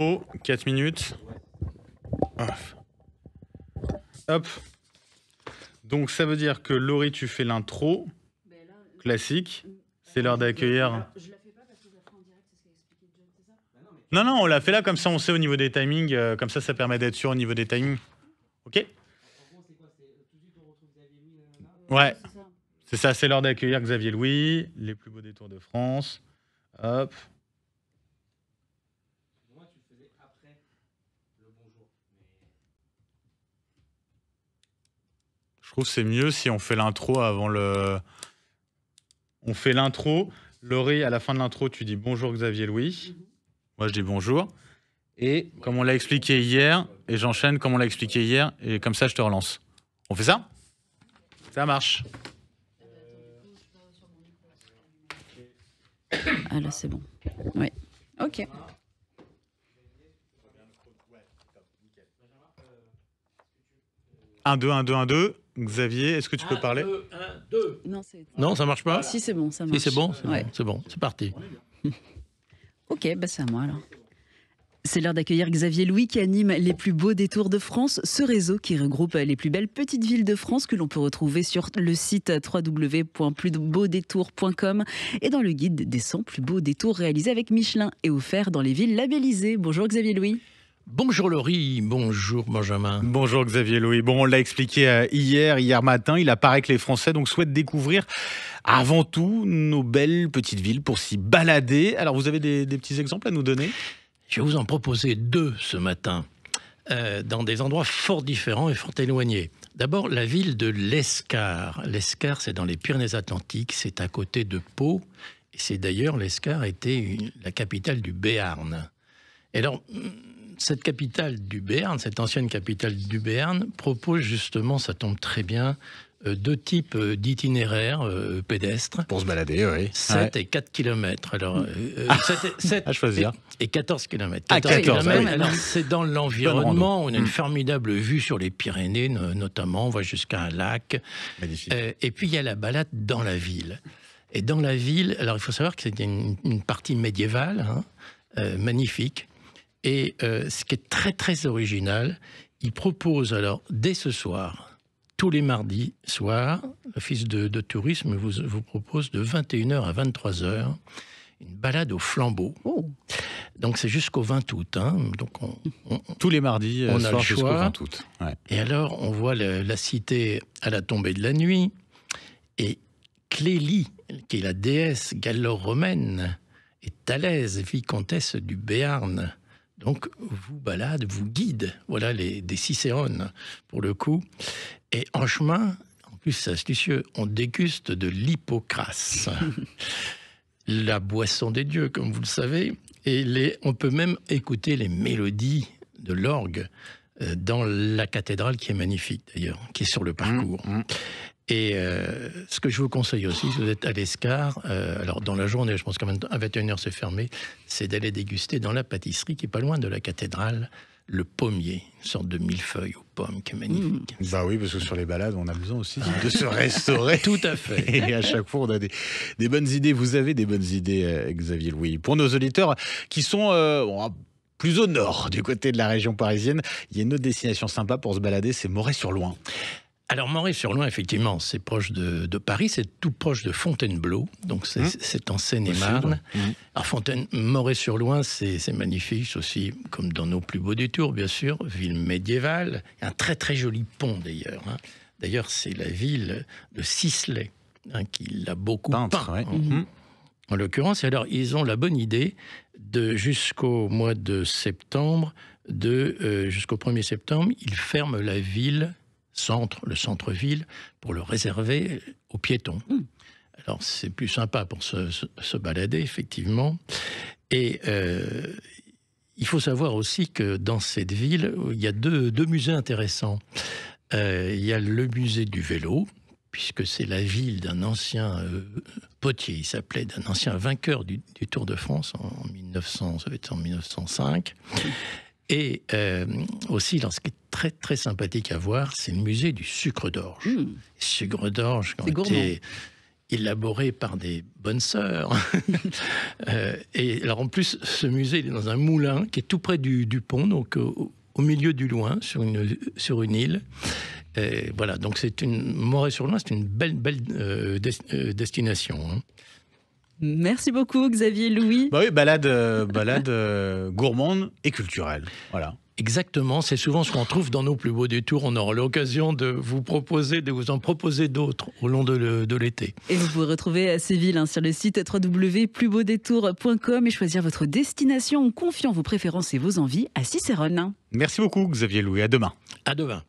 Oh, 4 minutes. Hop. Donc ça veut dire que Laurie, tu fais l'intro. Classique. C'est l'heure d'accueillir. Je la fais pas parce que je la ferai en direct, c'est ce qu'a expliqué John, c'est ça? Non, on l'a fait là, comme ça on sait au niveau des timings. Comme ça permet d'être sûr au niveau des timings. Ok? Ouais. C'est ça, c'est l'heure d'accueillir Xavier Louis, les plus beaux détours de France. Hop. Moi, tu le faisais après le bonjour. Je trouve que c'est mieux si on fait l'intro avant le... On fait l'intro. Laurie, à la fin de l'intro, tu dis bonjour Xavier Louis. Moi, je dis bonjour. Et comme on l'a expliqué hier, et j'enchaîne comme on l'a expliqué hier, et comme ça, je te relance. On fait ça? Ça marche. Ah là, c'est bon. Ouais. Ok. 1, 2, 1, 2, 1, 2. Xavier, est-ce que tu peux parler? 1, 2. Non, ça marche pas? Si, c'est bon, ça marche. Si, c'est bon, Ouais. c'est bon, c'est parti. Ok, bah c'est à moi alors. C'est l'heure d'accueillir Xavier Louis qui anime les plus beaux détours de France, ce réseau qui regroupe les plus belles petites villes de France que l'on peut retrouver sur le site www.plusbeaudétours.com et dans le guide des 100 plus beaux détours réalisés avec Michelin et offerts dans les villes labellisées. Bonjour Xavier Louis. Bonjour Laurie, bonjour Benjamin. Bonjour Xavier Louis. Bon, on l'a expliqué hier matin. Il apparaît que les Français donc souhaitent découvrir avant tout nos belles petites villes pour s'y balader. Alors, vous avez des petits exemples à nous donner? Je vais vous en proposer 2 ce matin, dans des endroits fort différents et fort éloignés. D'abord, la ville de l'Escar. L'Escar, c'est dans les Pyrénées-Atlantiques, c'est à côté de Pau. Et c'est d'ailleurs, l'Escar était la capitale du Béarn. Et alors, cette capitale du Béarn, cette ancienne capitale du Béarn, propose justement, ça tombe très bien, 2 types d'itinéraires pédestres. Pour se balader, oui. 7 et 4 km. Alors, 7 à choisir. Et 14 km. Ah, 14 km, oui. alors c'est dans l'environnement. On a une formidable vue sur les Pyrénées, notamment. On va jusqu'à un lac. Magnifique. Et puis, il y a la balade dans la ville. Et dans la ville, alors il faut savoir que c'est une partie médiévale, magnifique. Et ce qui est très, très original, il propose, alors, dès ce soir, tous les mardis soirs, l'Office de tourisme vous propose de 21h à 23h une balade au flambeau. Oh. Donc c'est jusqu'au 20 août. Donc tous les mardis, on a le jusqu'au choix. 20 août. Ouais. Et alors, on voit la cité à la tombée de la nuit. Et Clélie, qui est la déesse gallo-romaine, et Thalès, vicomtesse du Béarn, donc vous balade, vous guide. Voilà des cicérones, pour le coup. Et en chemin, en plus c'est astucieux, on déguste de l'hypocrasse, la boisson des dieux, comme vous le savez. Et on peut même écouter les mélodies de l'orgue dans la cathédrale, qui est magnifique d'ailleurs, qui est sur le parcours. Et ce que je vous conseille aussi, si vous êtes à l'Escar, alors dans la journée, je pense qu'à 21h c'est fermé, c'est d'aller déguster dans la pâtisserie qui est pas loin de la cathédrale, le pommier, une sorte de millefeuille aux pommes qui est magnifique. Bah oui, parce que sur les balades, on a besoin aussi de se restaurer. Tout à fait. Et à chaque fois, on a des bonnes idées. Vous avez des bonnes idées, Xavier Louis. Pour nos auditeurs qui sont plus au nord, du côté de la région parisienne, il y a une autre destination sympa pour se balader, c'est Moret-sur-Loing. Alors, Moret-sur-Loing, effectivement, c'est proche de Paris, c'est tout proche de Fontainebleau, donc c'est en Seine-et-Marne. Alors, Moret-sur-Loing, c'est magnifique, c'est aussi, comme dans nos plus beaux détours, bien sûr, ville médiévale, un très très joli pont d'ailleurs. D'ailleurs, c'est la ville de Sisley qui l'a beaucoup peint. Ouais. En l'occurrence, alors, ils ont la bonne idée jusqu'au mois de septembre, jusqu'au 1er septembre, ils ferment la ville, le centre-ville, pour le réserver aux piétons. Alors, c'est plus sympa pour se balader, effectivement. Et il faut savoir aussi que dans cette ville, il y a deux musées intéressants. Il y a le musée du vélo, puisque c'est la ville d'un ancien potier, il s'appelait, d'un ancien vainqueur du Tour de France en 1900, ça va être en 1905. Et aussi, ce qui est très très sympathique à voir, c'est le musée du sucre d'orge. Sucre d'orge, C'est gourmand. élaboré par des bonnes sœurs. Et alors en plus, ce musée il est dans un moulin qui est tout près du pont, donc au milieu du Loing, sur une île. Et voilà, donc c'est Moret-sur-Loing, c'est une belle destination. Hein. Merci beaucoup Xavier Louis. Bah oui, balade gourmande et culturelle. Voilà. Exactement, c'est souvent ce qu'on trouve dans nos plus beaux détours. On aura l'occasion de vous en proposer d'autres au long de l'été. Et vous pouvez retrouver ces villes sur le site www.plusbeaudétours.com et choisir votre destination en confiant vos préférences et vos envies à Cicérone. Merci beaucoup Xavier Louis, à demain. À demain.